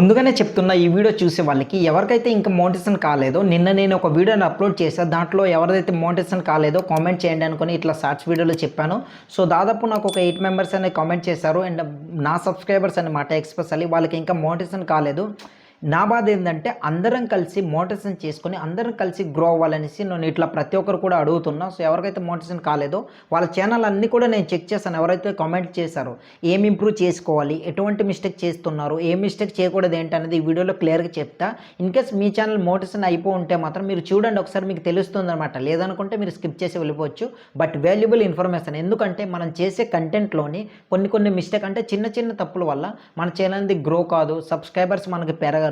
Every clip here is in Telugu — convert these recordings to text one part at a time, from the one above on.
ముందుగానే చెప్తున్నా ఈ వీడియో చూసే వాళ్ళకి ఎవరికైతే ఇంకా మోటివేషన్ కాలేదో నిన్న నేను ఒక వీడియోని అప్లోడ్ చేశాను. దాంట్లో ఎవరైతే మోటివేషన్ కాలేదో కామెంట్ చేయండి అనుకుని ఇట్లా షార్ట్స్ వీడియోలో చెప్పాను. సో దాదాపు నాకు ఒక 8 మెంబర్స్ అనే కామెంట్ చేశారు. అండ్ నా సబ్స్క్రైబర్స్ అనమాట ఎక్స్పెషల్లీ వాళ్ళకి ఇంకా మోటివేషన్ కాలేదు. నా బాధ ఏంటంటే అందరం కలిసి మోటివేషన్ చేసుకొని అందరం కలిసి గ్రో అవ్వాలనేసి నేను ఇట్లా ప్రతి ఒక్కరు కూడా అడుగుతున్నా. సో ఎవరికైతే మోటివేషన్ కాలేదో వాళ్ళ ఛానల్ అన్నీ కూడా నేను చెక్ చేశాను. ఎవరైతే కామెంట్ చేశారో ఏం ఇంప్రూవ్ చేసుకోవాలి, ఎటువంటి మిస్టేక్ చేస్తున్నారు, ఏ మిస్టేక్ చేయకూడదు ఏంటనేది ఈ వీడియోలో క్లియర్గా చెప్తా. ఇన్కేస్ మీ ఛానల్ మోటివేషన్ అయిపో ఉంటే మాత్రం మీరు చూడండి, ఒకసారి మీకు తెలుస్తుంది అనమాట. లేదనుకుంటే మీరు స్కిప్ చేసి వెళ్ళిపోవచ్చు. బట్ వాల్యుబుల్ ఇన్ఫర్మేషన్, ఎందుకంటే మనం చేసే కంటెంట్లోని కొన్ని మిస్టేక్ అంటే చిన్న చిన్న తప్పుల వల్ల మన ఛానల్ది గ్రో కాదు, సబ్స్క్రైబర్స్ మనకి పెరగరు,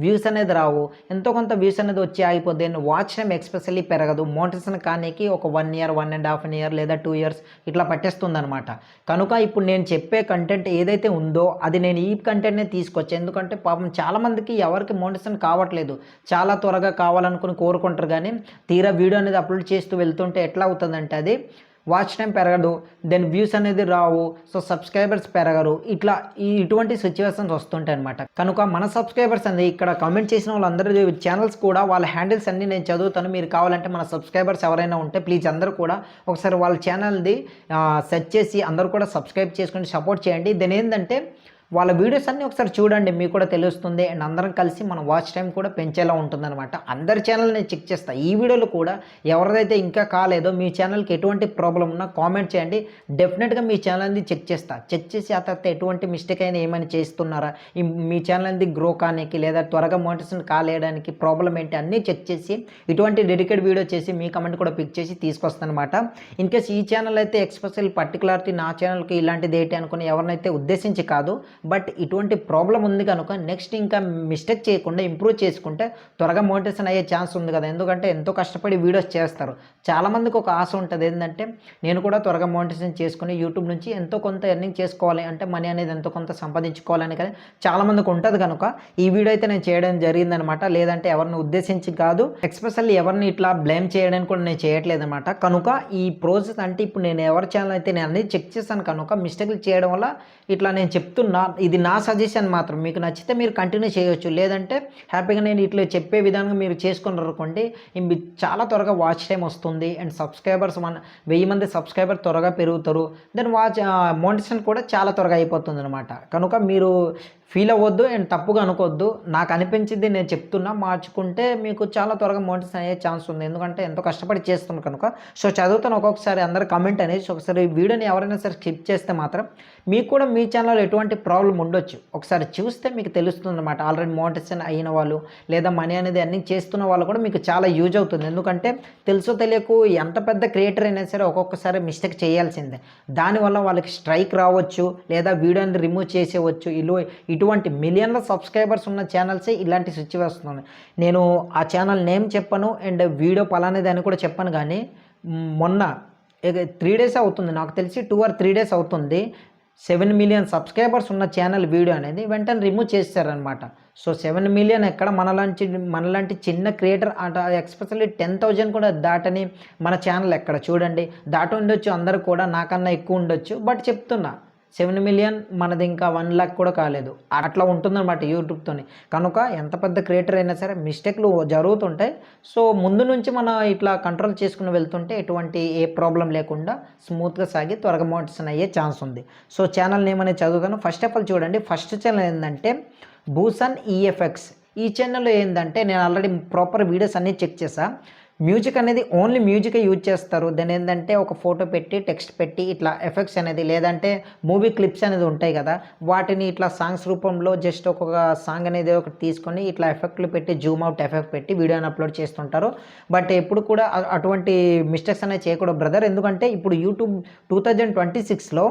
వ్యూస్ అనేది రావు, ఎంతో కొంత వ్యూస్ అనేది వచ్చి ఆగిపోద్ది, వాచ్ టైం ఎక్స్పెషల్లీ పెరగదు. మోటివేషన్ కానీ ఒక 1 ఇయర్ 1.5 ఇయర్ లేదా 2 ఇయర్స్ ఇట్లా పట్టేస్తుంది అనమాట. కనుక ఇప్పుడు నేను చెప్పే కంటెంట్ ఏదైతే ఉందో అది నేను ఈ కంటెంట్నే తీసుకొచ్చాను. ఎందుకంటే పాపం చాలామందికి ఎవరికి మోటివేషన్ కావట్లేదు, చాలా త్వరగా కావాలనుకుని కోరుకుంటారు. కానీ తీరా వీడియో అనేది అప్లోడ్ చేస్తూ వెళ్తుంటే ఎట్లా అవుతుందంటే అది వాచ్ టైం పెరగదు, దెన్ వ్యూస్ అనేది రావు, సో సబ్స్క్రైబర్స్ పెరగరు. ఇటువంటి సిచ్యువేషన్స్ వస్తుంటాయి అనమాట. కనుక మన సబ్స్క్రైబర్స్ అనేది ఇక్కడ కామెంట్ చేసిన వాళ్ళందరూ ఛానల్స్ కూడా వాళ్ళ హ్యాండిల్స్ అన్నీ నేను చదువుతాను. మీరు కావాలంటే మన సబ్స్క్రైబర్స్ ఎవరైనా ఉంటే ప్లీజ్ అందరూ కూడా ఒకసారి వాళ్ళ ఛానల్ది సెర్చ్ చేసి అందరూ కూడా సబ్స్క్రైబ్ చేసుకొని సపోర్ట్ చేయండి. దెన్ ఏంటంటే వాళ్ళ వీడియోస్ అన్నీ ఒకసారి చూడండి, మీకు కూడా తెలుస్తుంది. అండ్ అందరం కలిసి మన వాచ్ టైం కూడా పెంచేలా ఉంటుందన్నమాట. అందరి ఛానల్ నేను చెక్ చేస్తాను. ఈ వీడియోలో కూడా ఎవరిదైతే ఇంకా కాలేదో మీ ఛానల్కి ఎటువంటి ప్రాబ్లం ఉన్నా కామెంట్ చేయండి. డెఫినెట్గా మీ ఛానల్ని చెక్ చేసి ఆ తర్వాత ఎటువంటి మిస్టేక్ అయినా ఏమైనా చేస్తున్నారా, మీ ఛానల్ని గ్రో కానికి లేదా త్వరగా మోటివేషన్ కాలేయడానికి ప్రాబ్లం ఏంటి అన్నీ చెక్ చేసి ఇటువంటి డెడికేట్ వీడియో చేసి మీ కమెంట్ కూడా పిక్ చేసి తీసుకొస్తాను అనమాట. ఇన్కేస్ ఈ ఛానల్ అయితే ఎక్స్పెషల్ పర్టికులారిటీ నా ఛానల్కి ఇలాంటిది ఏంటి అనుకుని ఎవరినైతే ఉద్దేశించి కాదు, బట్ ఇటువంటి ప్రాబ్లం ఉంది కనుక నెక్స్ట్ ఇంకా మిస్టేక్ చేయకుండా ఇంప్రూవ్ చేసుకుంటే త్వరగా మోటివేషన్ అయ్యే ఛాన్స్ ఉంది కదా. ఎందుకంటే ఎంతో కష్టపడి వీడియోస్ చేస్తారు. చాలామందికి ఒక ఆశ ఉంటుంది ఏంటంటే నేను కూడా త్వరగా మోటివేషన్ చేసుకుని యూట్యూబ్ నుంచి ఎంతో కొంత ఎర్నింగ్ చేసుకోవాలి, అంటే మనీ అనేది ఎంతో కొంత సంపాదించుకోవాలని కానీ చాలామందికి ఉంటుంది. కనుక ఈ వీడియో అయితే నేను చేయడం జరిగిందనమాట. లేదంటే ఎవరిని ఉద్దేశించి కాదు, ఎక్స్పెషల్లీ ఎవరిని ఇట్లా బ్లేమ్ చేయడానికి కూడా నేను చేయట్లేదు అనమాట. కనుక ఈ ప్రాసెస్ అంటే ఇప్పుడు నేను ఎవరి ఛానల్ అయితే నేను అన్ని చెక్ చేశాను కనుక మిస్టేక్లు చేయడం వల్ల ఇట్లా నేను చెప్తున్నా. ఇది నా సజెషన్ మాత్రం, మీకు నచ్చితే మీరు కంటిన్యూ చేయొచ్చు. లేదంటే హ్యాపీగా నేను ఇట్లా చెప్పే విధంగా మీరు చేసుకున్నారు అనుకోండి, చాలా త్వరగా వాచ్ టైం వస్తుంది. అండ్ సబ్స్క్రైబర్స్ 1000 మంది సబ్స్క్రైబర్ త్వరగా పెరుగుతారు. దెన్ మోటివేషన్ కూడా చాలా త్వరగా అయిపోతుంది అనమాట. కనుక మీరు ఫీల్ అవ్వద్దు అండ్ తప్పుగా అనుకోవద్దు. నాకు అనిపించింది నేను చెప్తున్నా, మార్చుకుంటే మీకు చాలా త్వరగా మోటివేషన్ అయ్యే ఛాన్స్ ఉంది. ఎందుకంటే ఎంతో కష్టపడి చేస్తున్నాను కనుక. సో చదువుతాను ఒక్కొక్కసారి అందరు కామెంట్ అనేది. ఒకసారి ఈ వీడియోని ఎవరైనా సరే స్కిప్ చేస్తే మాత్రం మీకు కూడా మీ ఛానల్లో ఎటువంటి ప్రాబ్లం ఉండొచ్చు, ఒకసారి చూస్తే మీకు తెలుస్తుంది అనమాట. ఆల్రెడీ మోటివేషన్ అయిన వాళ్ళు లేదా మనీ అనేది అన్నీ చేస్తున్న వాళ్ళు కూడా మీకు చాలా యూజ్ అవుతుంది. ఎందుకంటే తెలుసో తెలియకు ఎంత పెద్ద క్రియేటర్ అయినా సరే ఒక్కొక్కసారి మిస్టేక్ చేయాల్సిందే. దానివల్ల వాళ్ళకి స్ట్రైక్ రావచ్చు లేదా వీడియోని రిమూవ్ చేసేవచ్చు. ఇటువంటి మిలియన్ల సబ్స్క్రైబర్స్ ఉన్న ఛానల్సే ఇలాంటి సిచ్యువేషన్ ఉంది. నేను ఆ ఛానల్ నేమ్ చెప్పను అండ్ వీడియో పలానేది అని కూడా చెప్పను. కానీ మొన్న 3 డేస్ అవుతుంది, నాకు తెలిసి 2 or 3 డేస్ అవుతుంది, 7 మిలియన్ సబ్స్క్రైబర్స్ ఉన్న ఛానల్ వీడియో అనేది వెంటనే రిమూవ్ చేశారనమాట. సో 7 మిలియన్ ఎక్కడ మనలాంటి చిన్న క్రియేటర్ అట ఎక్స్పెషల్లీ 10,000 కూడా దాటని మన ఛానల్ ఎక్కడ చూడండి. దాటి ఉండొచ్చు, అందరూ కూడా నాకన్నా ఎక్కువ ఉండొచ్చు. బట్ చెప్తున్నా 7 మిలియన్ మనది ఇంకా 1 lakh కూడా కాలేదు. అట్లా ఉంటుందన్నమాట యూట్యూబ్తోని. కనుక ఎంత పెద్ద క్రియేటర్ అయినా సరే మిస్టేక్లు జరుగుతుంటాయి. సో ముందు నుంచి మనం ఇట్లా కంట్రోల్ చేసుకుని వెళ్తుంటే ఎటువంటి ఏ ప్రాబ్లం లేకుండా స్మూత్గా సాగి త్వరగా మోటివేషన్ అయ్యే ఛాన్స్ ఉంది. సో ఛానల్ నేమ్ అనేది చదువుతాను. ఫస్ట్ ఆఫ్ ఆల్ చూడండి, ఫస్ట్ ఛానల్ ఏంటంటే భూషణ్ ఈఎఫ్ఎక్స్. ఈ ఛానల్లో ఏంటంటే నేను ఆల్రెడీ ప్రాపర్ వీడియోస్ అన్నీ చెక్ చేసా. మ్యూజిక్ అనేది ఓన్లీ మ్యూజికే యూజ్ చేస్తారు. దాని ఏంటంటే ఒక ఫోటో పెట్టి టెక్స్ట్ పెట్టి ఇట్లా ఎఫెక్ట్స్ అనేది లేదంటే మూవీ క్లిప్స్ అనేది ఉంటాయి కదా, వాటిని ఇట్లా సాంగ్స్ రూపంలో జస్ట్ ఒక్కొక్క సాంగ్ అనేది ఒకటి తీసుకొని ఇట్లా ఎఫెక్ట్లు పెట్టి జూమ్ అవుట్ ఎఫెక్ట్ పెట్టి వీడియోని అప్లోడ్ చేస్తుంటారు. బట్ ఎప్పుడు కూడా అటువంటి మిస్టేక్స్ అనేది చేయకూడదు బ్రదర్. ఎందుకంటే ఇప్పుడు యూట్యూబ్ 2026లో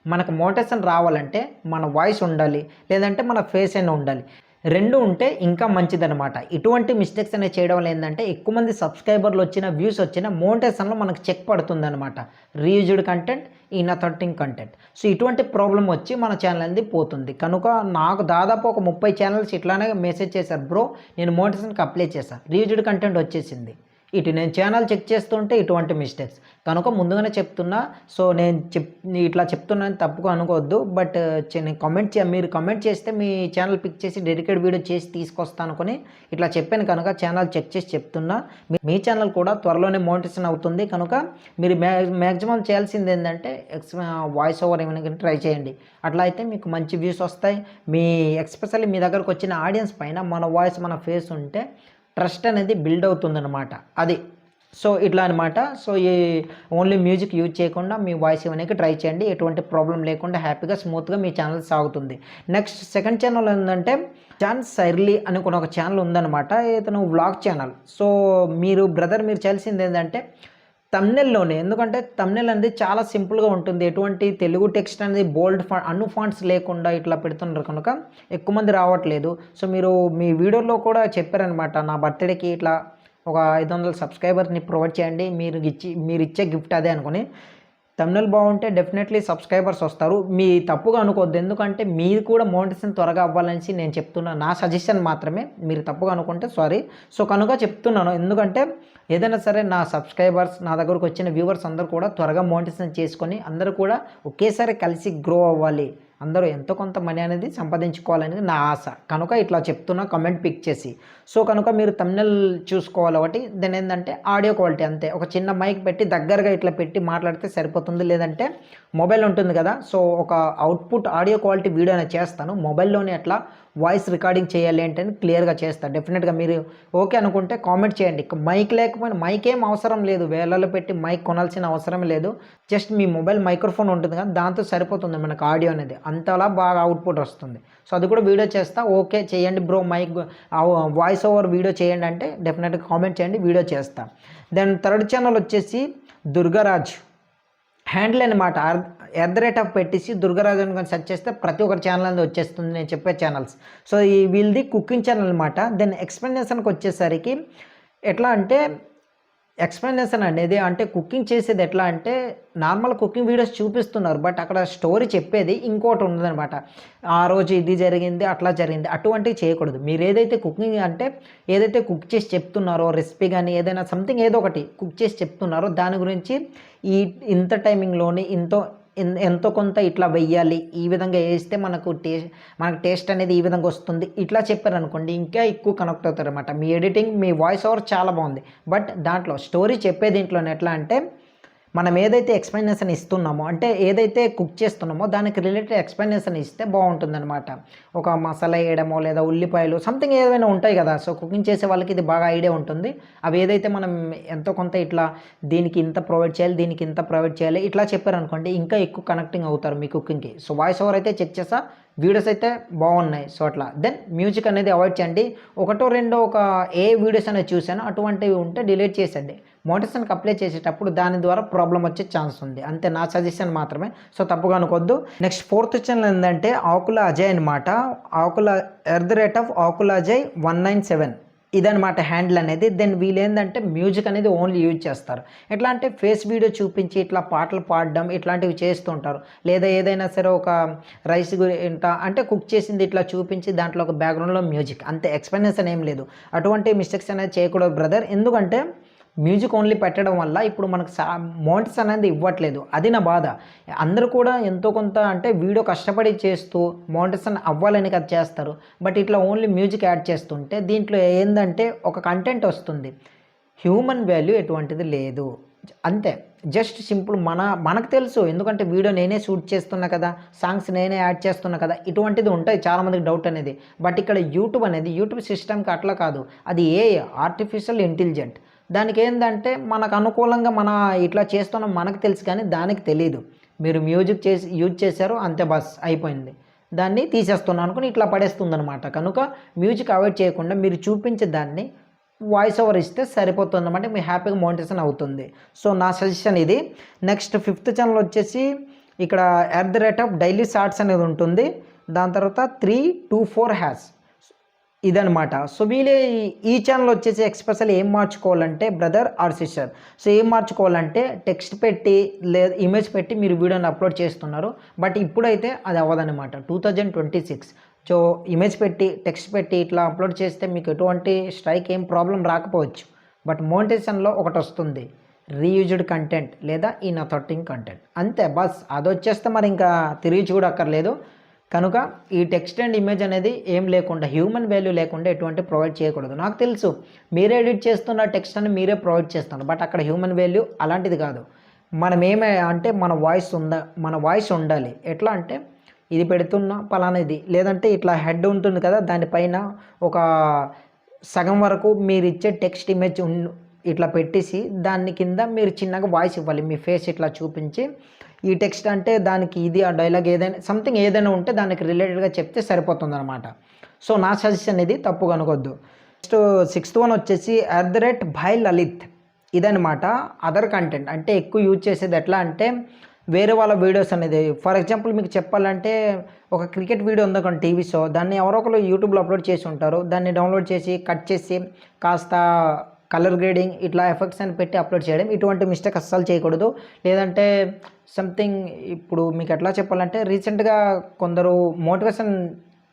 మనకు మోటివేషన్ రావాలంటే మన వాయిస్ ఉండాలి, లేదంటే మన ఫేస్ అయినా ఉండాలి. 2 ఉంటే ఇంకా మంచిదనమాట. ఇటువంటి మిస్టేక్స్ అనేవి చేయడం వల్ల ఏంటంటే ఎక్కువ మంది సబ్స్క్రైబర్లు వచ్చిన వ్యూస్ వచ్చిన మోనిటైజేషన్లో మనకు చెక్ పడుతుందన్నమాట. Reused content, inauthentic content. So ఇటువంటి ప్రాబ్లం వచ్చి మన ఛానల్ అనేది పోతుంది. కనుక నాకు దాదాపు ఒక 30 ఛానల్స్ ఇట్లానే మెసేజ్ చేశారు, బ్రో నేను మోటివేషన్కి అప్లై చేశాను, రీయూజ్డ్ కంటెంట్ వచ్చేసింది, ఇటు నేను ఛానల్ చెక్ చేస్తుంటే ఇటువంటి మిస్టేక్స్ కనుక ముందుగానే చెప్తున్నా. సో నేను ఇట్లా చెప్తున్నాను తప్పుగా అనుకోవద్దు. బట్ నేను మీరు కమెంట్ చేస్తే మీ ఛానల్ పిక్ చేసి డెడికేట్ వీడియో చేసి తీసుకొస్తాను అనుకుని ఇట్లా చెప్పాను కనుక ఛానల్ చెక్ చేసి చెప్తున్నా. మీ ఛానల్ కూడా త్వరలోనే మోనిటైజేషన్ అవుతుంది కనుక మీరు మ్యాక్సిమం చేయాల్సింది ఏంటంటే వాయిస్ ఓవర్ ఏమైనా ట్రై చేయండి. అట్లా అయితే మీకు మంచి వ్యూస్ వస్తాయి. మీ ఎస్పెషల్లీ మీ దగ్గరకు వచ్చిన ఆడియన్స్ పైన మన వాయిస్ మన ఫేస్ ఉంటే ట్రస్ట్ అనేది బిల్డ్ అవుతుందన్నమాట. అది సో ఇట్లా అనమాట. సో ఈ ఓన్లీ మ్యూజిక్ యూజ్ చేయకుండా మీ వాయిస్ ఇవ్వడానికి ట్రై చేయండి. ఎటువంటి ప్రాబ్లం లేకుండా హ్యాపీగా స్మూత్గా మీ ఛానల్ సాగుతుంది. నెక్స్ట్ సెకండ్ ఛానల్ ఏంటంటే జాన్ సైర్లీ అనుకున్న ఒక ఛానల్ ఉందన్నమాట. ఇతను వ్లాగ్ ఛానల్. సో మీరు చేయాల్సింది ఏంటంటే తమ్నెల్లోనే, ఎందుకంటే తమ్నెల్ అనేది చాలా సింపుల్గా ఉంటుంది. ఎటువంటి తెలుగు టెక్స్ట్ అనేది బోల్డ్ అన్ను ఫాంట్స్ లేకుండా ఇట్లా పెడుతున్నారు కనుక ఎక్కువ మంది రావట్లేదు. సో మీరు మీ వీడియోలో కూడా చెప్పారనమాట, నా బర్త్డేకి ఇట్లా ఒక 500 సబ్స్క్రైబర్ని ప్రొవైడ్ చేయండి, మీరు ఇచ్చే గిఫ్ట్ అదే అనుకుని. తమ్నెల్ బాగుంటే డెఫినెట్లీ సబ్స్క్రైబర్స్ వస్తారు. మీ తప్పుగా అనుకోవద్దు, ఎందుకంటే మీరు కూడా మోనిటైజేషన్ త్వరగా అవ్వాలని నేను చెప్తున్నా, నా సజెషన్ మాత్రమే. మీరు తప్పుగా అనుకుంటే సారీ. సో కనుక చెప్తున్నాను, ఎందుకంటే ఏదైనా సరే నా సబ్స్క్రైబర్స్, నా దగ్గరకు వచ్చిన వ్యూవర్స్ అందరూ కూడా త్వరగా మోనిటైజేషన్ చేసుకొని అందరూ కూడా ఒకేసారి కలిసి గ్రో అవ్వాలి, అందరూ ఎంతో కొంత మనీ అనేది సంపాదించుకోవాలనేది నా ఆశ. కనుక ఇట్లా చెప్తున్నా కమెంట్ పిక్ చేసి. సో కనుక మీరు తమ్నెల్ చూసుకోవాలి ఒకటి. దాని ఏంటంటే ఆడియో క్వాలిటీ అంతే, ఒక చిన్న మైక్ పెట్టి దగ్గరగా ఇట్లా పెట్టి మాట్లాడితే సరిపోతుంది. లేదంటే మొబైల్ ఉంటుంది కదా, సో ఒక అవుట్పుట్ ఆడియో క్వాలిటీ వీడియో అనేది చేస్తాను, మొబైల్లోనే అట్లా వాయిస్ రికార్డింగ్ చేయాలి అంటే క్లియర్గా చేస్తాను. డెఫినెట్గా మీరు ఓకే అనుకుంటే కామెంట్ చేయండి. మైక్ లేకపోయినా, మైక్ ఏం అవసరం లేదు, వేలలో పెట్టి మైక్ కొనాల్సిన అవసరం లేదు. జస్ట్ మీ మొబైల్ మైక్రోఫోన్ ఉంటుంది కదా, దాంతో సరిపోతుంది మనకు ఆడియో అనేది, అంతలా బాగా అవుట్పుట్ వస్తుంది. సో అది కూడా వీడియో చేస్తా. ఓకే చేయండి bro, mic voice over video చేయండి అంటే డెఫినెట్గా కామెంట్ చేయండి, వీడియో చేస్తా. దెన్ థర్డ్ ఛానల్ వచ్చేసి దుర్గారాజ్ హ్యాండిల్ అనమాట. @ పెట్టేసి దుర్గారాజు అని సెర్చ్ చేస్తే ప్రతి ఒక్కరి ఛానల్ అనేది వచ్చేస్తుంది నేను చెప్పే ఛానల్స్. సో ఈ వీళ్ళది కుకింగ్ ఛానల్ అనమాట. దెన్ ఎక్స్ప్లెనేషన్కి వచ్చేసరికి ఎట్లా అంటే, ఎక్స్ప్లెనేషన్ అనేది అంటే కుకింగ్ చేసేది ఎట్లా అంటే, నార్మల్ కుకింగ్ వీడియోస్ చూపిస్తున్నారు, బట్ అక్కడ స్టోరీ చెప్పేది ఇంకోటి ఉందన్నమాట. ఆ రోజు ఇది జరిగింది, అట్లా జరిగింది, అటువంటివి చేయకూడదు. మీరు ఏదైతే కుకింగ్ అంటే ఏదైతే కుక్ చేసి చెప్తున్నారో, రెసిపీ కానీ ఏదైనా సంథింగ్ ఏదో ఒకటి కుక్ చేసి చెప్తున్నారో దాని గురించి ఇంత టైమింగ్లోని ఎంతో కొంత ఇట్లా వెయ్యాలి, ఈ విధంగా వేస్తే మనకు టేస్ట్ అనేది ఈ విధంగా వస్తుంది, ఇట్లా చెప్పారనుకోండి ఇంకా ఎక్కువ కనెక్ట్ అవుతారు అనమాట. మీ ఎడిటింగ్, మీ వాయిస్ ఓవర్ చాలా బాగుంది, బట్ దాంట్లో స్టోరీ చెప్పే దీంట్లోనే ఎట్లా అంటే మనం ఏదైతే ఎక్స్ప్లెనేషన్ ఇస్తున్నామో, అంటే ఏదైతే కుక్ చేస్తున్నామో దానికి రిలేటెడ్ ఎక్స్ప్లెనేషన్ ఇస్తే బాగుంటుందన్నమాట. ఒక మసాలా వేయడమో లేదా ఉల్లిపాయలు సంథింగ్ ఏదైనా ఉంటాయి కదా. సో కుకింగ్ చేసే వాళ్ళకి ఇది బాగా ఐడియా ఉంటుంది. అవి ఏదైతే మనం ఎంతో కొంత ఇట్లా దీనికి ఇంత ప్రొవైడ్ చేయాలి, దీనికి ఇంత ప్రొవైడ్ చేయాలి, ఇట్లా చెప్పారనుకోండి ఇంకా ఎక్కువ కనెక్టింగ్ అవుతారు మీ కుకింగ్కి. సో వాయిస్ ఓవర్ అయితే చెక్ చేసా, వీడియోస్ అయితే బాగున్నాయి. సో అట్లా. దెన్ మ్యూజిక్ అనేది అవాయిడ్ చేయండి. ఒకటో రెండో ఏ వీడియోస్ అనేది చూసానో అటువంటివి ఉంటే డిలీట్ చేసేయండి. మోటివేషన్కి అప్లై చేసేటప్పుడు దాని ద్వారా ప్రాబ్లం వచ్చే ఛాన్స్ ఉంది, అంతే, నా సజెషన్ మాత్రమే. సో తప్పుగా అనుకోవద్దు. నెక్స్ట్ ఫోర్త్ ఛానల్ ఏంటంటే ఆకుల అజయ్ అనమాట. ఆకుల అజయ్ 197 ఇదనమాట హ్యాండిల్ అనేది. దెన్ వీళ్ళు ఏంటంటే మ్యూజిక్ అనేది ఓన్లీ యూజ్ చేస్తారు. ఎట్లా అంటే ఫేస్ వీడియో చూపించి ఇట్లా పాటలు పాడడం ఇట్లాంటివి చేస్తుంటారు. లేదా ఏదైనా సరే ఒక రైస్ అంటే కుక్ చేసింది ఇట్లా చూపించి దాంట్లో ఒక బ్యాక్గ్రౌండ్లో మ్యూజిక్, అంతే, ఎక్స్ప్లెనేషన్ ఏం లేదు. అటువంటి మిస్టేక్స్ అనేది చేయకూడదు బ్రదర్, ఎందుకంటే మ్యూజిక్ ఓన్లీ పెట్టడం వల్ల ఇప్పుడు మనకు మోనిటైజేషన్ అనేది ఇవ్వట్లేదు, అది నా బాధ. అందరూ కూడా ఎంతో కొంత అంటే వీడియో కష్టపడి చేస్తూ మోనిటైజేషన్ అవ్వాలని కదా చేస్తారు, బట్ ఇట్లా ఓన్లీ మ్యూజిక్ యాడ్ చేస్తుంటే దీంట్లో ఏంటంటే ఒక కంటెంట్ వస్తుంది, హ్యూమన్ వాల్యూ ఎటువంటిది లేదు, అంతే. జస్ట్ సింపుల్ మనకు తెలుసు, ఎందుకంటే వీడియో నేనే షూట్ చేస్తున్నా కదా, సాంగ్స్ నేనే యాడ్ చేస్తున్నా కదా, ఇటువంటిది ఉంటాయి చాలామందికి డౌట్ అనేది. బట్ ఇక్కడ యూట్యూబ్ సిస్టమ్కి అట్లా కాదు, అది ఆర్టిఫిషియల్ ఇంటెలిజెంట్. దానికి ఏంటంటే మనకు అనుకూలంగా ఇట్లా చేస్తున్నాం మనకు తెలుసు, కానీ దానికి తెలియదు. మీరు మ్యూజిక్ యూజ్ చేశారు అంతే, బస్ అయిపోయింది, దాన్ని తీసేస్తున్నాను అనుకుని ఇట్లా పడేస్తుంది అనమాట. కనుక మ్యూజిక్ అవాయిడ్ చేయకుండా మీరు చూపించే దాన్ని వాయిస్ ఓవర్ ఇస్తే సరిపోతుంది అనమాట, మీ హ్యాపీగా మోనిటైజేషన్ అవుతుంది. సో నా సజెషన్ ఇది. నెక్స్ట్ ఫిఫ్త్ ఛానల్ వచ్చేసి ఇక్కడ @డైలీ షార్ట్స్ అనేది ఉంటుంది. దాని తర్వాత 324#. ఇదనమాట. సో వీళ్ళే ఈ ఛానల్ వచ్చేసి ఎక్స్పెషల్ ఏం మార్చుకోవాలంటే బ్రదర్ ఆర్ సిస్టర్, సో ఏం మార్చుకోవాలంటే టెక్స్ట్ పెట్టి లేదా ఇమేజ్ పెట్టి మీరు వీడియోని అప్లోడ్ చేస్తున్నారు, బట్ ఇప్పుడైతే అది అవ్వదన్నమాట. 2026 సో ఇమేజ్ పెట్టి టెక్స్ట్ పెట్టి ఇట్లా అప్లోడ్ చేస్తే మీకు ఎటువంటి స్ట్రైక్ ఏం ప్రాబ్లం రాకపోవచ్చు. బట్ మోనిటైజేషన్లో ఒకటి వస్తుంది, రీయూజ్డ్ కంటెంట్ లేదా ఇన్ అథారిటింగ్ కంటెంట్, అంతే బస్. అది వచ్చేస్తే మరి ఇంకా తిరిగి చూడక్కర్లేదు. కనుక ఈ టెక్స్ట్ అండ్ ఇమేజ్ అనేది ఏం లేకుండా, హ్యూమన్ వాల్యూ లేకుండా ఎటువంటి ప్రొవైడ్ చేయకూడదు. నాకు తెలుసు మీరే ఎడిట్ చేస్తున్న టెక్స్ట్ అని మీరే ప్రొవైడ్ చేస్తున్నారు, బట్ అక్కడ హ్యూమన్ వాల్యూ అలాంటిది కాదు. మనం ఏమే అంటే మన వాయిస్ ఉండాలి. ఎట్లా అంటే ఇది పెడుతున్న పలానాది, లేదంటే ఇట్లా హెడ్ ఉంటుంది కదా, దానిపైన ఒక సగం వరకు మీరు ఇచ్చే టెక్స్ట్ ఇమేజ్ ఇట్లా పెట్టేసి దాని కింద మీరు చిన్నగా వాయిస్ ఇవ్వాలి, మీ ఫేస్ ఇట్లా చూపించి ఈ టెక్స్ట్ అంటే దానికి ఇది ఆ డైలాగ్ ఏదైనా సంథింగ్ ఏదైనా ఉంటే దానికి రిలేటెడ్గా చెప్తే సరిపోతుంది అనమాట. సో నా సజెషన్ ఇది, తప్పుగా అనుకోవద్దు. నెక్స్ట్ 6th వన్ వచ్చేసి @by లలిత్. ఇదనమాట అదర్ కంటెంట్. అంటే ఎక్కువ యూజ్ చేసేది ఎట్లా అంటే వేరే వాళ్ళ వీడియోస్ అనేది. ఫర్ ఎగ్జాంపుల్ మీకు చెప్పాలంటే ఒక క్రికెట్ వీడియో ఉందనుకోండి టీవీ షో, దాన్ని ఎవరో ఒకరు యూట్యూబ్లో అప్లోడ్ చేసి ఉంటారు. దాన్ని డౌన్లోడ్ చేసి కట్ చేసి కాస్త కలర్ గ్రేడింగ్ ఇట్లా ఎఫెక్ట్స్ అని పెట్టి అప్లోడ్ చేయడం, ఇటువంటి మిస్టేక్ అస్సలు చేయకూడదు. లేదంటే సంథింగ్ ఇప్పుడు మీకు ఎట్లా చెప్పాలంటే రీసెంట్గా కొందరు మోటివేషన్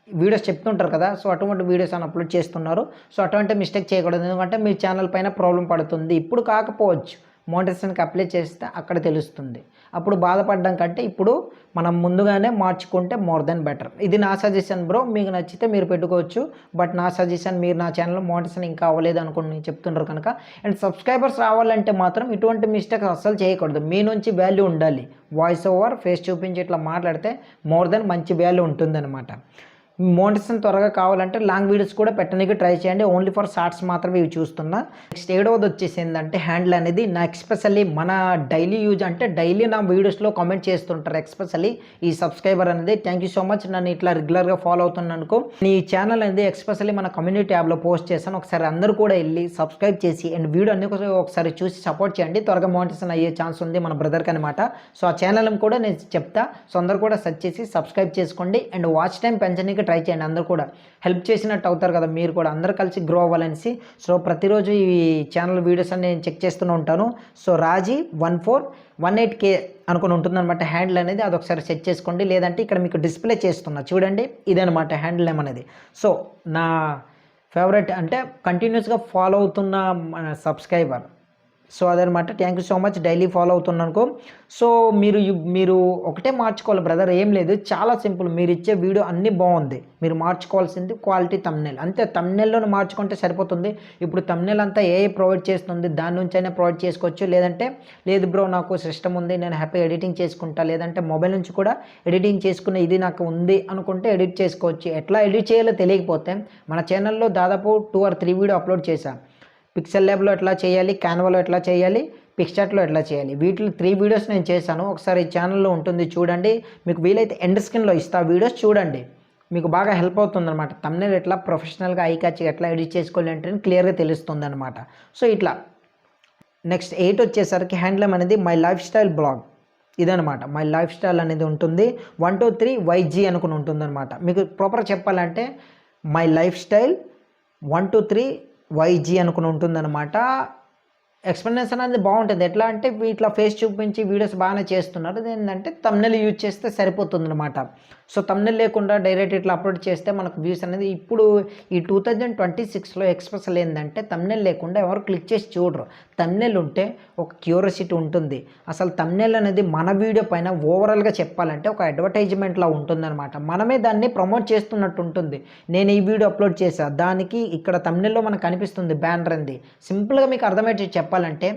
వీడియోస్ చెప్తుంటారు కదా, సో అటువంటి వీడియోస్ అని అప్లోడ్ చేస్తున్నారు. సో అటువంటి మిస్టేక్ చేయకూడదు, ఎందుకంటే మీ ఛానల్ పైన ప్రాబ్లం పడుతుంది. ఇప్పుడు కాకపోవచ్చు, మోటివేషన్కి అప్లై చేస్తే అక్కడ తెలుస్తుంది. అప్పుడు బాధపడడం కంటే ఇప్పుడు మనం ముందుగానే మార్చుకుంటే మోర్ దెన్ బెటర్. ఇది నా సజెషన్ బ్రో, మీకు నచ్చితే మీరు పెట్టుకోవచ్చు. బట్ నా సజెషన్, మీరు నా ఛానల్లో మోటివేషన్ ఇంకా అవ్వలేదు అనుకుని చెప్తున్నారు కనుక. అండ్ సబ్స్క్రైబర్స్ రావాలంటే మాత్రం ఇటువంటి మిస్టేక్స్ అస్సలు చేయకూడదు. మీ నుంచి వాల్యూ ఉండాలి. వాయిస్ ఓవర్ ఫేస్ చూపించి ఇట్లా మాట్లాడితే మోర్ దెన్ మంచి వాల్యూ ఉంటుందన్నమాట. మోటివేషన్ త్వరగా కావాలంటే లాంగ్ వీడియోస్ కూడా పెట్టడానికి ట్రై చేయండి. ఓన్లీ ఫర్ షార్ట్స్ మాత్రమే ఇవి చూస్తున్నా. నెక్స్ట్ 7వది వచ్చేసి ఏంటంటే హ్యాండిల్ అనేది. నా ఎక్స్పెషల్లీ మన డైలీ యూజ్ అంటే డైలీ నా వీడియోస్లో కామెంట్ చేస్తుంటారు ఎక్స్పెషల్లీ ఈ సబ్స్క్రైబర్ అనేది. థ్యాంక్ యూ సో మచ్, నన్ను ఇట్లా రెగ్యులర్గా ఫాలో అవుతున్నానుకో. ఈ ఛానల్ అనేది ఎక్స్పెషల్లీ మన కమ్యూనిటీ ట్యాబ్లో పోస్ట్ చేశాను. ఒకసారి అందరూ కూడా వెళ్ళి సబ్స్క్రైబ్ చేసి అండ్ వీడియో అన్ని ఒకసారి చూసి సపోర్ట్ చేయండి. త్వరగా మోటివేషన్ అయ్యే ఛాన్స్ ఉంది మన బ్రదర్కి అనమాట. సో ఆ ఛానల్ కూడా నేను చెప్తా. సో అందరూ కూడా సెర్చ్ చేసి సబ్స్క్రైబ్ చేసుకోండి అండ్ వాచ్ టైం పెంచడానికి ట్రై చేయండి. అందరూ కూడా హెల్ప్ చేసినట్టు అవుతారు కదా, మీరు కూడా అందరూ కలిసి గ్రో అవ్వాలనేసి. సో ప్రతిరోజు ఈ ఛానల్ వీడియోస్ అని నేను చెక్ చేస్తూనే ఉంటాను. సో రాజీ 1418K అనుకుని ఉంటుందన్నమాట హ్యాండిల్ అనేది. అది ఒకసారి సెట్ చేసుకోండి. లేదంటే ఇక్కడ మీకు డిస్ప్లే చేస్తున్నా చూడండి, ఇదనమాట హ్యాండిల్ నేమ్ అనేది. సో నా ఫేవరెట్ అంటే కంటిన్యూస్గా ఫాలో అవుతున్న సబ్స్క్రైబర్. సో అదనమాట. Thank you so much, daily follow అవుతున్నానుకో. సో మీరు ఒకటే మార్చుకోవాలి బ్రదర్, ఏం లేదు, చాలా సింపుల్. మీరు ఇచ్చే వీడియో అన్నీ బాగుంది, మీరు మార్చుకోవాల్సింది క్వాలిటీ థంబ్నెయిల్ అంతే. థంబ్నెయిల్లోనే మార్చుకుంటే సరిపోతుంది. ఇప్పుడు థంబ్నెయిల్ అంతా ఏఐ ప్రొవైడ్ చేస్తుంది, దాని నుంచి అయినా ప్రొవైడ్ చేసుకోవచ్చు. లేదంటే లేదు బ్రో నాకు సిస్టమ్ ఉంది, నేను హ్యాపీ ఎడిటింగ్ చేసుకుంటా, లేదంటే మొబైల్ నుంచి కూడా ఎడిటింగ్ చేసుకునే ఇది నాకు ఉంది అనుకుంటే ఎడిట్ చేసుకోవచ్చు. ఎట్లా ఎడిట్ చేయాలో తెలియకపోతే మన ఛానల్లో దాదాపు 2 or 3 వీడియో అప్లోడ్ చేశాను. పిక్సెల్ ల్యాబ్లో ఎట్లా చేయాలి, క్యాన్వాలో ఎట్లా చేయాలి, పిక్చార్ట్లో ఎట్లా చేయాలి, వీటిలో 3 వీడియోస్ నేను చేశాను. ఒకసారి ఈ ఛానల్లో ఉంటుంది చూడండి. మీకు వీలైతే ఎండ్ స్క్రీన్లో ఇస్తా, వీడియోస్ చూడండి, మీకు బాగా హెల్ప్ అవుతుంది అనమాట. థంబ్నెయిల్ ఎట్లా ప్రొఫెషనల్గా ఐకాచి ఎట్లా ఎడిట్ చేసుకోవాలి అంటే క్లియర్గా తెలుస్తుంది అనమాట. సో ఇట్లా. నెక్స్ట్ 8 వచ్చేసరికి హ్యాండిల్ అనేది మై లైఫ్ స్టైల్ బ్లాగ్. ఇదనమాట మై లైఫ్ స్టైల్ అనేది ఉంటుంది. 123YG అనుకుని ఉంటుందన్నమాట. మీకు ప్రాపర్ చెప్పాలంటే మై లైఫ్ స్టైల్ 123YG అనుకుని ఉంటుందన్నమాట. ఎక్స్ప్లెనేషన్ అనేది బాగుంటుంది. ఎట్లా అంటే ఇట్లా ఫేస్ చూపించి వీడియోస్ బాగానే చేస్తున్నారు. ఏంటంటే థంబ్నెయిల్ యూజ్ చేస్తే సరిపోతుంది అనమాట. సో థంబ్నెయిల్ లేకుండా డైరెక్ట్ ఇట్లా అప్లోడ్ చేస్తే మనకు వ్యూస్ అనేది ఇప్పుడు ఈ 2026లో ఎక్స్పెషల్ ఏంటంటే థంబ్నెయిల్ లేకుండా ఎవరు క్లిక్ చేసి చూడరు. థంబ్నెయిల్ ఉంటే ఒక క్యూరియాసిటీ ఉంటుంది. అసలు థంబ్నెయిల్ అనేది మన వీడియో పైన ఓవరాల్గా చెప్పాలంటే ఒక అడ్వర్టైజ్మెంట్లా ఉంటుందన్నమాట. మనమే దాన్ని ప్రమోట్ చేస్తున్నట్టు ఉంటుంది. నేను ఈ వీడియో అప్లోడ్ చేశాను, దానికి ఇక్కడ థంబ్నెయిల్లో మనకు కనిపిస్తుంది బ్యానర్ అంది. సింపుల్గా మీకు అర్థమయ్యేది చెప్పాలంటే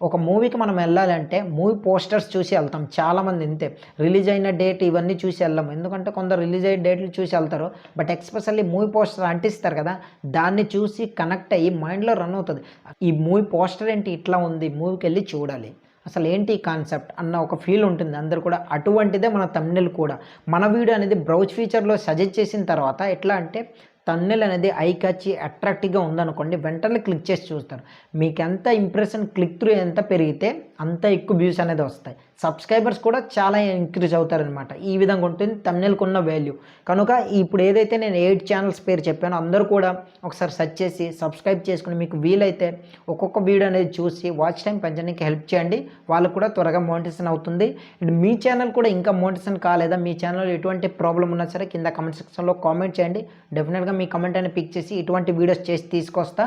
ఒక మూవీకి మనం వెళ్ళాలంటే మూవీ పోస్టర్స్ చూసి వెళ్తాం. చాలామంది ఇంతే, రిలీజ్ అయిన డేట్ ఇవన్నీ చూసి వెళ్ళాము. ఎందుకంటే కొందరు రిలీజ్ అయిన డేట్లు చూసి వెళ్తారు. బట్ ఎక్స్పెషల్లీ మూవీ పోస్టర్ అంటిస్తారు కదా, దాన్ని చూసి కనెక్ట్ అయ్యి మైండ్లో రన్ అవుతుంది. ఈ మూవీ పోస్టర్ ఏంటి ఇట్లా ఉంది, మూవీకి వెళ్ళి చూడాలి, అసలు ఏంటి కాన్సెప్ట్ అన్న ఒక ఫీల్ ఉంటుంది అందరు కూడా. అటువంటిదే మన థంబ్నెయిల్ కూడా. మన వీడియో అనేది బ్రౌజ్ ఫీచర్లో సజెస్ట్ చేసిన తర్వాత ఎట్లా అంటే థంబ్నెయిల్ అనేది ఐకాచి అట్రాక్టివ్గా ఉందనుకోండి, వెంటనే క్లిక్ చేసి చూస్తారు. మీకు ఎంత ఇంప్రెషన్ క్లిక్ త్రూ ఎంత పెరిగితే అంత ఎక్కువ వ్యూస్ అనేది వస్తాయి. సబ్స్క్రైబర్స్ కూడా చాలా ఇంక్రీజ్ అవుతారనమాట. ఈ విధంగా ఉంటుంది థంబ్నెయిల్కి ఉన్న వాల్యూ. కనుక ఇప్పుడు ఏదైతే నేను 8 ఛానల్స్ పేరు చెప్పానో అందరూ కూడా ఒకసారి సెర్చ్ చేసి సబ్స్క్రైబ్ చేసుకుని మీకు వీలైతే ఒక్కొక్క వీడియో అనేది చూసి వాచ్ టైం పెంచడానికి హెల్ప్ చేయండి. వాళ్ళకు కూడా త్వరగా మోటివేషన్ అవుతుంది. అండ్ మీ ఛానల్ కూడా ఇంకా మోటివేషన్ కాలేదా, మీ ఛానల్లో ఎటువంటి ప్రాబ్లం ఉన్నా సరే కింద కామెంట్ సెక్షన్లో కామెంట్ చేయండి. డెఫినెట్గా సింపుల్గా మీ కమెంట్ అని పిక్ చేసి ఇటువంటి వీడియోస్ చేసి తీసుకొస్తా.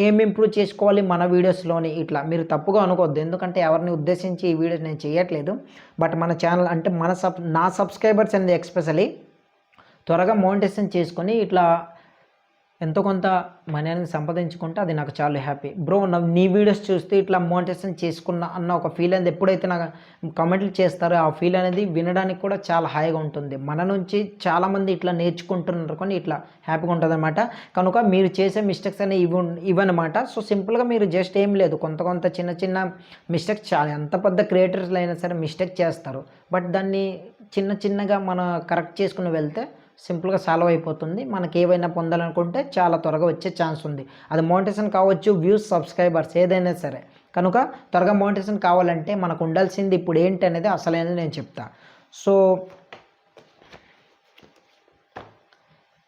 ఏం ఇంప్రూవ్ చేసుకోవాలి మన వీడియోస్లోని ఇట్లా మీరు తప్పుగా అనుకోవద్దు, ఎందుకంటే ఎవరిని ఉద్దేశించి ఈ వీడియోస్ నేను చేయట్లేదు. బట్ మన ఛానల్ అంటే నా సబ్స్క్రైబర్స్ అనేది ఎక్స్పెషలీ త్వరగా మోనిటైజేషన్ చేసుకొని ఇట్లా ఎంతో కొంత మనీ అనేది సంపాదించుకుంటే అది నాకు చాలా హ్యాపీ. బ్రో నీ వీడియోస్ చూస్తే ఇట్లా మోనిటైజేషన్ చేసుకున్న అన్న ఒక ఫీల్ అనేది ఎప్పుడైతే నాకు కమెంట్లు చేస్తారో ఆ ఫీల్ అనేది వినడానికి కూడా చాలా హాయిగా ఉంటుంది. మన నుంచి చాలామంది ఇట్లా నేర్చుకుంటున్నారు కానీ ఇట్లా హ్యాపీగా ఉంటుంది అనమాట. కనుక మీరు చేసే మిస్టేక్స్ అనేవి ఇవన్నమాట. సో సింపుల్గా మీరు జస్ట్ ఏం లేదు, కొంత చిన్న చిన్న మిస్టేక్స్, చాలా ఎంత పెద్ద క్రియేటర్స్లో అయినా సరే మిస్టేక్ చేస్తారు. బట్ దాన్ని చిన్నగా మనం కరెక్ట్ చేసుకుని వెళ్తే సింపుల్గా సాల్వ్ అయిపోతుంది. మనకి ఏవైనా పొందాలనుకుంటే చాలా త్వరగా వచ్చే ఛాన్స్ ఉంది. అది మోనిటైజేషన్ కావచ్చు, వ్యూస్, సబ్స్క్రైబర్స్ ఏదైనా సరే. కనుక త్వరగా మోనిటైజేషన్ కావాలంటే మనకు ఉండాల్సింది ఇప్పుడు ఏంటి అనేది అసలైనది నేను చెప్తా. సో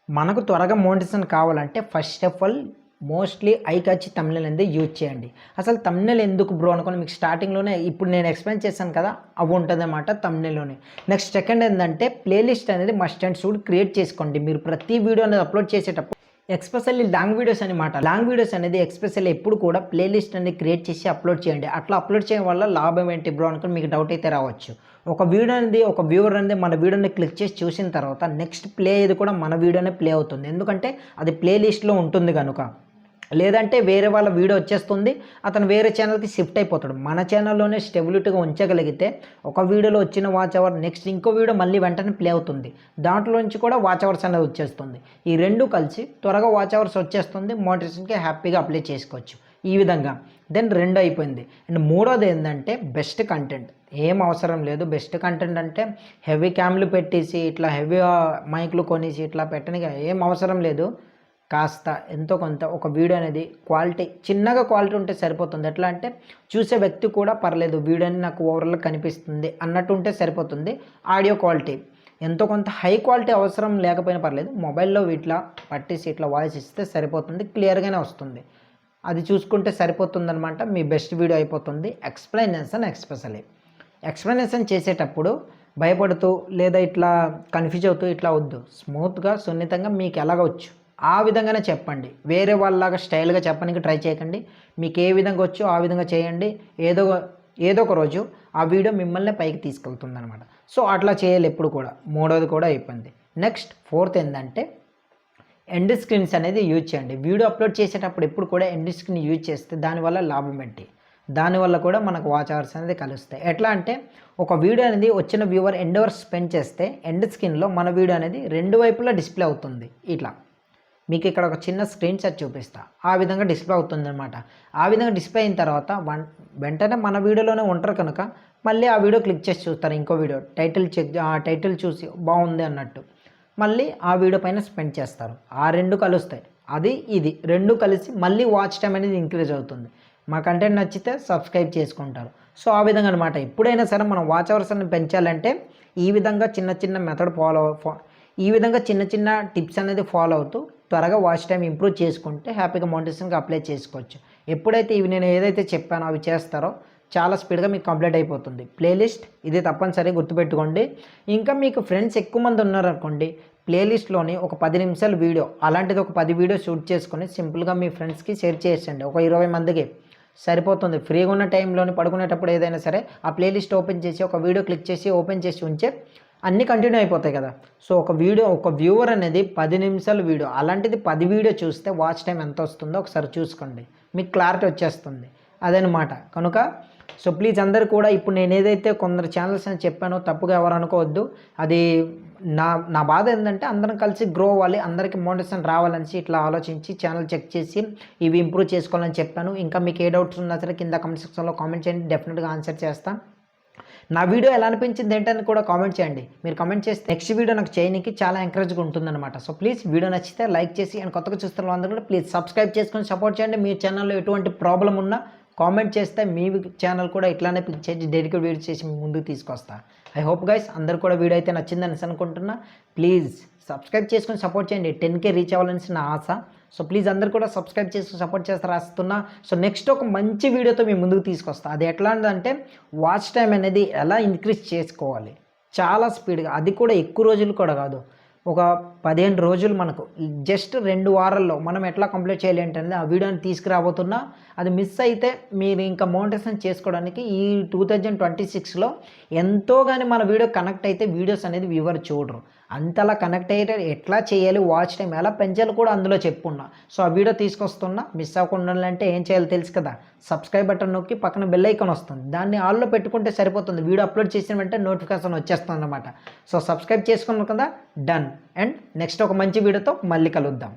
మనకు త్వరగా మోనిటైజేషన్ కావాలంటే first of all mostly eye catch thumbnail అనేది యూజ్ చేయండి. అసలు తమ్నెయిల్ ఎందుకు బ్రో అనుకోని మీకు స్టార్టింగ్లోనే ఇప్పుడు నేను ఎక్స్ప్లెయిన్ చేశాను కదా, అవి ఉంటుంది అన్నమాట తమ్నెయిల్లోనే. నెక్స్ట్ సెకండ్ ఏంటంటే ప్లేలిస్ట్ అనేది మస్ట్ అండ్ షుడ్ క్రియేట్ చేసుకోండి. మీరు ప్రతి వీడియో అనేది అప్లోడ్ చేసేటప్పుడు ఎక్స్పెషల్లీ లాంగ్ వీడియోస్ అనమాట. లాంగ్ వీడియోస్ అనేది ఎక్స్పెషల్లీ ఎప్పుడు కూడా ప్లేలిస్ట్ అనేది క్రియేట్ చేసి అప్లోడ్ చేయండి. అట్లా అప్లోడ్ చేయడం వల్ల లాభం ఏంటి బ్రో అనుకుని మీకు డౌట్ అయితే రావచ్చు. ఒక వీడియో అనేది ఒక వ్యూవర్ అనేది మన వీడియోని క్లిక్ చేసి చూసిన తర్వాత నెక్స్ట్ ప్లే ఇది కూడా మన వీడియోనే ప్లే అవుతుంది, ఎందుకంటే అది ప్లేలిస్ట్లో ఉంటుంది కనుక. లేదంటే వేరే వాళ్ళ వీడియో వచ్చేస్తుంది, అతను వేరే ఛానల్కి షిఫ్ట్ అయిపోతాడు. మన ఛానల్లోనే స్టెబిలిటీగా ఉంచగలిగితే ఒక వీడియోలో వచ్చిన వాచ్ అవర్ నెక్స్ట్ ఇంకో వీడియో మళ్ళీ వెంటనే ప్లే అవుతుంది, దాంట్లో నుంచి కూడా వాచ్ అవర్స్ అనేది వచ్చేస్తుంది. ఈ రెండు కలిసి త్వరగా వాచ్ అవర్స్ వచ్చేస్తుంది, మోటివేషన్కి హ్యాపీగా అప్లై చేసుకోవచ్చు ఈ విధంగా. దెన్ రెండు అయిపోయింది. అండ్ మూడోది ఏంటంటే బెస్ట్ కంటెంట్. ఏం అవసరం లేదు. బెస్ట్ కంటెంట్ అంటే హెవీ క్యామ్లు పెట్టేసి ఇట్లా హెవీ మైక్లు కొనేసి ఇట్లా పెట్టడానికి ఏం అవసరం లేదు. కాస్త ఎంతో కొంత ఒక వీడియో అనేది చిన్నగా క్వాలిటీ ఉంటే సరిపోతుంది. ఎట్లా అంటే చూసే వ్యక్తి కూడా పర్లేదు వీడియోని నాకు ఓవరాల్గా కనిపిస్తుంది అన్నట్టు ఉంటే సరిపోతుంది. ఆడియో క్వాలిటీ ఎంతో కొంత హై క్వాలిటీ అవసరం లేకపోయినా పర్లేదు, మొబైల్లో ఇట్లా పట్టేసి ఇట్లా వాయిస్ ఇస్తే సరిపోతుంది, క్లియర్గానే వస్తుంది. అది చూసుకుంటే సరిపోతుంది అనమాట, మీ బెస్ట్ వీడియో అయిపోతుంది. ఎక్స్ప్లెనేషన్ చేసేటప్పుడు భయపడుతూ లేదా ఇట్లా కన్ఫ్యూజ్ అవుతూ ఇట్లా వద్దు. స్మూత్గా సున్నితంగా మీకు ఎలాగవచ్చు ఆ విధంగానే చెప్పండి. వేరే వాళ్ళలాగా స్టైల్గా చెప్పడానికి ట్రై చేయకండి. మీకు ఏ విధంగా వచ్చో ఆ విధంగా చేయండి. ఏదో ఒక రోజు ఆ వీడియో మిమ్మల్ని పైకి తీసుకెళ్తుంది అనమాట. సో అట్లా చేయాలి ఎప్పుడు కూడా. మూడోది కూడా అయిపోయింది. నెక్స్ట్ ఫోర్త్ ఏంటంటే ఎండ్ స్క్రీన్స్ అనేది యూజ్ చేయండి. వీడియో అప్లోడ్ చేసేటప్పుడు ఎప్పుడు కూడా ఎండ్ స్క్రీన్ యూజ్ చేస్తే దానివల్ల లాభం ఏంటి, దానివల్ల కూడా మనకు వాచ్ అవర్స్ అనేది కలుస్తాయి. ఎట్లా అంటే ఒక వీడియో అనేది వచ్చిన వ్యూవర్ ఎండ్ అవర్స్ స్పెండ్ చేస్తే ఎండ్ స్క్రీన్లో మన వీడియో అనేది రెండు వైపులా డిస్ప్లే అవుతుంది. ఇట్లా మీకు ఇక్కడ ఒక చిన్న స్క్రీన్ షాట్ చూపిస్తా. ఆ విధంగా డిస్ప్లే అవుతుంది అనమాట. ఆ విధంగా డిస్ప్లే అయిన తర్వాత వెంటనే మన వీడియోలోనే ఉంటారు కనుక మళ్ళీ ఆ వీడియో క్లిక్ చేసి చూస్తారు. ఇంకో వీడియో టైటిల్ చూసి బాగుంది అన్నట్టు మళ్ళీ ఆ వీడియో పైన స్పెండ్ చేస్తారు. ఆ రెండు కలుస్తాయి, అది ఇది రెండు కలిసి మళ్ళీ వాచ్ టైం అనేది ఇంక్రీజ్ అవుతుంది. మా కంటెంట్ నచ్చితే సబ్స్క్రైబ్ చేసుకుంటారు. సో ఆ విధంగా అనమాట. ఎప్పుడైనా సరే మనం వాచ్ అవర్స్ అని పెంచాలంటే ఈ విధంగా చిన్న మెథడ్ ఈ విధంగా చిన్న టిప్స్ అనేది ఫాలో అవుతూ త్వరగా వాచ్ టైం ఇంప్రూవ్ చేసుకుంటే హ్యాపీగా మోటివేషన్గా అప్లై చేసుకోవచ్చు. ఎప్పుడైతే ఇవి నేను ఏదైతే చెప్పానో అవి చేస్తారో చాలా స్పీడ్గా మీకు కంప్లీట్ అయిపోతుంది. ప్లేలిస్ట్ ఇది తప్పనిసరిగా గుర్తుపెట్టుకోండి. ఇంకా మీకు ఫ్రెండ్స్ ఎక్కువ మంది ఉన్నారనుకోండి, ప్లేలిస్ట్లోని ఒక 10 నిమిషాల వీడియో అలాంటిది ఒక 10 వీడియో షూట్ చేసుకొని సింపుల్గా మీ ఫ్రెండ్స్కి షేర్ చేసేయండి. ఒక 20 మందికి సరిపోతుంది. ఫ్రీగా ఉన్న టైంలోని పడుకునేటప్పుడు ఏదైనా సరే ఆ ప్లేలిస్ట్ ఓపెన్ చేసి ఒక వీడియో క్లిక్ చేసి ఓపెన్ చేసి ఉంచే అన్నీ కంటిన్యూ అయిపోతాయి కదా. సో ఒక వ్యూవర్ అనేది 10 నిమిషాల వీడియో అలాంటిది 10 వీడియో చూస్తే వాచ్ టైం ఎంత వస్తుందో ఒకసారి చూసుకోండి, మీకు క్లారిటీ వచ్చేస్తుంది. అదనమాట. కనుక సో ప్లీజ్ అందరు కూడా ఇప్పుడు నేను ఏదైతే కొందరు ఛానల్స్ అని చెప్పానో తప్పుగా ఎవరు అనుకోవద్దు. అది నా బాధ ఏంటంటే అందరం కలిసి గ్రో అవ్వాలి, అందరికీ మోటివేషన్ రావాలని ఇట్లా ఆలోచించి ఛానల్ చెక్ చేసి ఇవి ఇంప్రూవ్ చేసుకోవాలని చెప్పాను. ఇంకా మీకు ఏ డౌట్స్ ఉన్నా సరే కింద కామెంట్ సెక్షన్లో కామెంట్ చేయండి, డెఫినెట్గా ఆన్సర్ చేస్తాను. నా వీడియో ఎలా అనిపించింది ఏంటని కూడా కామెంట్ చేయండి. మీరు కామెంట్ చేస్తే నెక్స్ట్ వీడియో నాకు చేయడానికి చాలా ఎంకరేజ్గా ఉంటుందన్నమాట. సో ప్లీజ్ వీడియో నచ్చితే లైక్ చేసి అండ్ కొత్తగా చూస్తున్న వాళ్ళందరూ కూడా ప్లీజ్ సబ్స్క్రైబ్ చేసుకొని సపోర్ట్ చేయండి. మీ ఛానల్లో ఎటువంటి ప్రాబ్లం ఉన్నా కామెంట్ చేస్తే మీ ఛానల్ కూడా ఇట్లానే పిక్ చేసి డెడికేట్ వీడియో చేసి ముందుకు తీసుకొస్తా. ఐ హోప్ గైస్ అందరు కూడా వీడియో అయితే నచ్చిందని అనుకుంటున్నా. ప్లీజ్ సబ్స్క్రైబ్ చేసుకొని సపోర్ట్ చేయండి. 10K రీచ్ అవ్వాలని నా ఆశ. సో ప్లీజ్ అందరు కూడా సబ్స్క్రైబ్ చేసుకుని సపోర్ట్ చేస్తారు రాస్తున్నా. సో నెక్స్ట్ ఒక మంచి వీడియోతో మీ ముందుకు తీసుకొస్తా. అది ఎట్లా అంటే వాచ్ టైం అనేది ఎలా ఇంక్రీజ్ చేసుకోవాలి చాలా స్పీడ్గా, అది కూడా ఎక్కువ రోజులు కూడా కాదు. ఒక 15 రోజులు మనకు జస్ట్ 2 వారాల్లో మనం ఎట్లా కంప్లీట్ చేయాలి ఏంటనేది ఆ వీడియోని తీసుకురాబోతున్నా. అది మిస్ అయితే మీరు ఇంకా మోనిటైజేషన్ చేసుకోవడానికి ఈ 2026లో ఎంతో కానీ మన వీడియో కనెక్ట్ అయితే వీడియోస్ అనేది వ్యూవర్ చూడరు. అంతలా కనెక్ట్ అయ్యే ఎట్లా చేయాలి, వాచ్ టైం ఎలా పెంచాలి కూడా అందులో చెప్పున్నా. సో ఆ వీడియో తీసుకొస్తున్నా. మిస్ అవ్వకుండా ఉండాలంటే ఏం చేయాలో తెలుసు కదా, సబ్స్క్రైబ్ బటన్ నొక్కి పక్కన బెల్ ఐకాన్ వస్తుంది, దాన్ని ఆల్లో పెట్టుకుంటే సరిపోతుంది. వీడియో అప్లోడ్ చేసిన వెంటనే నోటిఫికేషన్ వచ్చేస్తుంది అనమాట. సో సబ్స్క్రైబ్ చేసుకున్నారు కదా, డన్. అండ్ నెక్స్ట్ ఒక మంచి వీడియోతో మళ్ళీ కలుద్దాం.